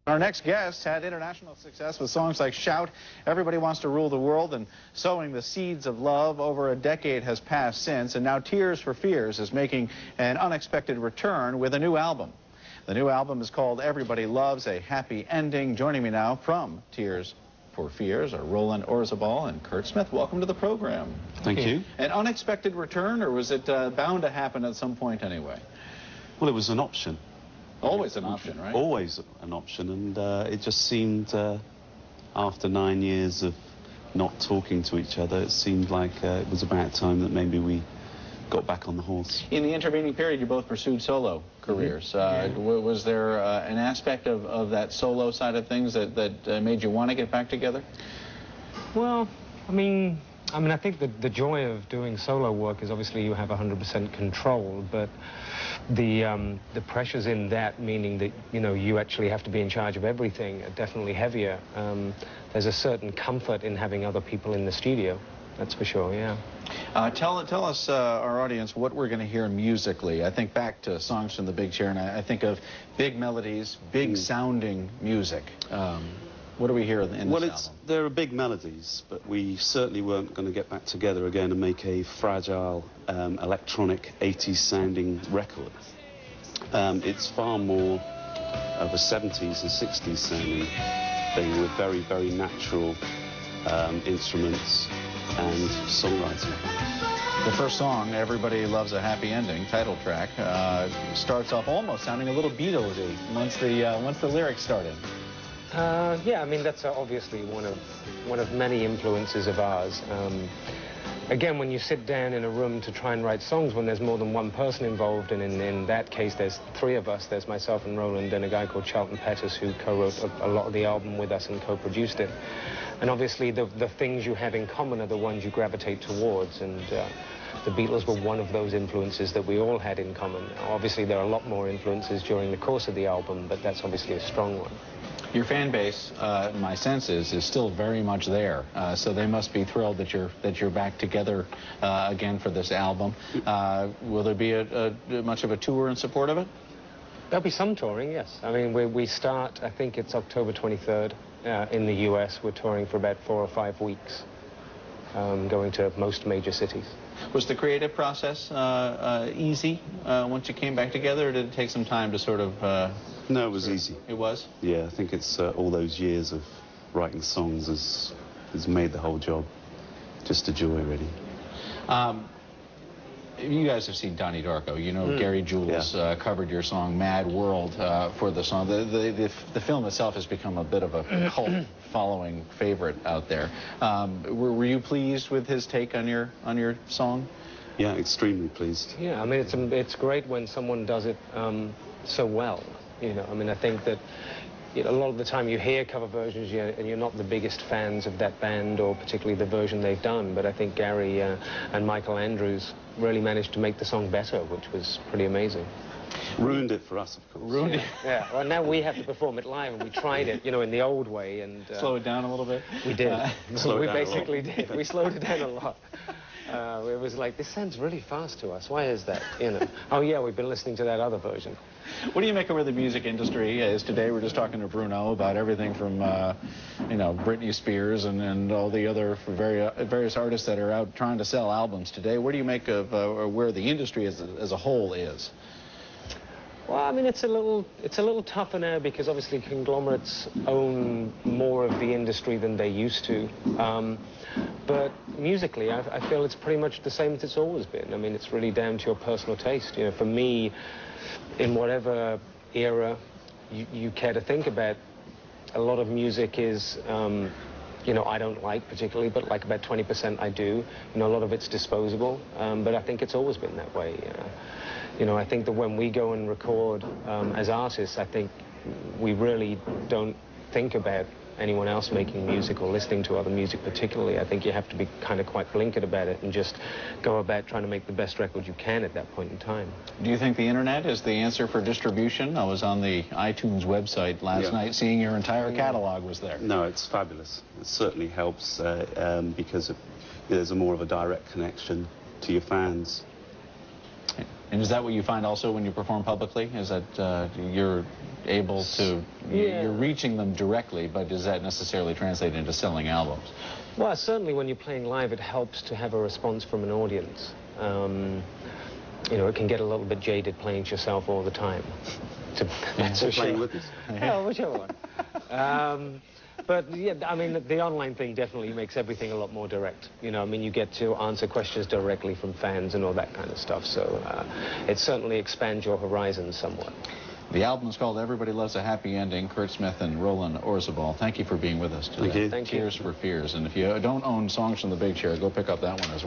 Our next guest had international success with songs like Shout, Everybody Wants to Rule the World, and Sowing the Seeds of Love. Over a decade has passed since, and now Tears for Fears is making an unexpected return with a new album. The new album is called Everybody Loves a Happy Ending. Joining me now from Tears for Fears are Roland, Orzabal, and Kurt Smith. Welcome to the program. Thank you. An unexpected return, or was it bound to happen at some point anyway? Well, it was an option. Always an option, right? Always an option, and it just seemed, after 9 years of not talking to each other, it seemed like it was about time that maybe we got back on the horse. In the intervening period, you both pursued solo careers. Was there an aspect of that solo side of things that made you want to get back together? Well, I mean, I think the joy of doing solo work is obviously you have 100% control, but the pressures in that, meaning that, you know, you actually have to be in charge of everything, are definitely heavier. There's a certain comfort in having other people in the studio, that's for sure, yeah. Tell us, our audience, what we're going to hear musically. I think back to songs from the big chair, and I think of big melodies, big sounding music. What do we hear in this album? There are big melodies, but we certainly weren't going to get back together again and make a fragile, electronic, 80s sounding record. It's far more of a 70s and 60s sounding thing with very, very natural instruments and songwriting. The first song, Everybody Loves a Happy Ending, title track, starts off almost sounding a little Beatles-y once the lyrics started. Yeah, I mean, that's obviously one of many influences of ours. Again, when you sit down in a room to try and write songs when there's more than one person involved, and in that case there's three of us, there's myself and Roland and a guy called Charlton Pettus who co-wrote a lot of the album with us and co-produced it. And obviously the things you have in common are the ones you gravitate towards, and the Beatles were one of those influences that we all had in common. Obviously there are a lot more influences during the course of the album, but that's obviously a strong one. Your fan base, my sense is still very much there, so they must be thrilled that you're back together again for this album. Will there be much of a tour in support of it? There'll be some touring, yes. I mean, we start, I think it's October 23rd in the US. We're touring for about 4 or 5 weeks, going to most major cities. Was the creative process easy once you came back together, or did it take some time to sort of... No, it was easy. It was? Yeah, I think it's all those years of writing songs has made the whole job just a joy, really. You guys have seen Donnie Darko. You know Gary Jules covered your song Mad World for the song. The film itself has become a bit of a cult following favorite out there. Were you pleased with his take on your song? Yeah, extremely pleased. Yeah, I mean, it's great when someone does it so well. You know, I mean, I think that a lot of the time you hear cover versions and you're not the biggest fans of that band or particularly the version they've done, but I think Gary and Michael Andrews really managed to make the song better, which was pretty amazing. Ruined it for us, of course. Ruined it? Yeah, well, now we have to perform it live, and we tried it, you know, in the old way. And slow it down a little bit? We did. We basically did. We slowed it down a lot. It was like, this sounds really fast to us. Why is that? You know. Oh, yeah, we've been listening to that other version. What do you make of where the music industry is today? We're just talking to Bruno about everything from, you know, Britney Spears and all the other various artists that are out trying to sell albums today. What do you make of where the industry as a whole is? Well, I mean, it's a little tougher now because obviously conglomerates own more of the industry than they used to. But musically, I feel it's pretty much the same as it's always been. I mean, it's really down to your personal taste. You know, for me, in whatever era you care to think about, a lot of music is, you know, I don't like particularly, but like about 20% I do. You know, a lot of it's disposable, but I think it's always been that way. You know, I think that when we go and record as artists, I think we really don't think about anyone else making music or listening to other music particularly. I think you have to be kind of quite blinkered about it and just go about trying to make the best record you can at that point in time. Do you think the internet is the answer for distribution? I was on the iTunes website last night, seeing your entire catalog was there. No, it's fabulous. It certainly helps because there's more of a direct connection to your fans. And is that what you find also when you perform publicly? Is that you're able to, you're reaching them directly, but does that necessarily translate into selling albums? Well, certainly when you're playing live, it helps to have a response from an audience. You know, it can get a little bit jaded playing to yourself all the time. That's for playing sure. with us. Yeah, whichever one. But yeah, I mean, the online thing definitely makes everything a lot more direct. You know, I mean, you get to answer questions directly from fans and all that kind of stuff. So it certainly expands your horizons somewhat. The album is called Everybody Loves a Happy Ending. Kurt Smith and Roland Orzabal, thank you for being with us today. Thank you. Thank you. Tears for Fears. And if you don't own Songs from the Big Chair, go pick up that one as well.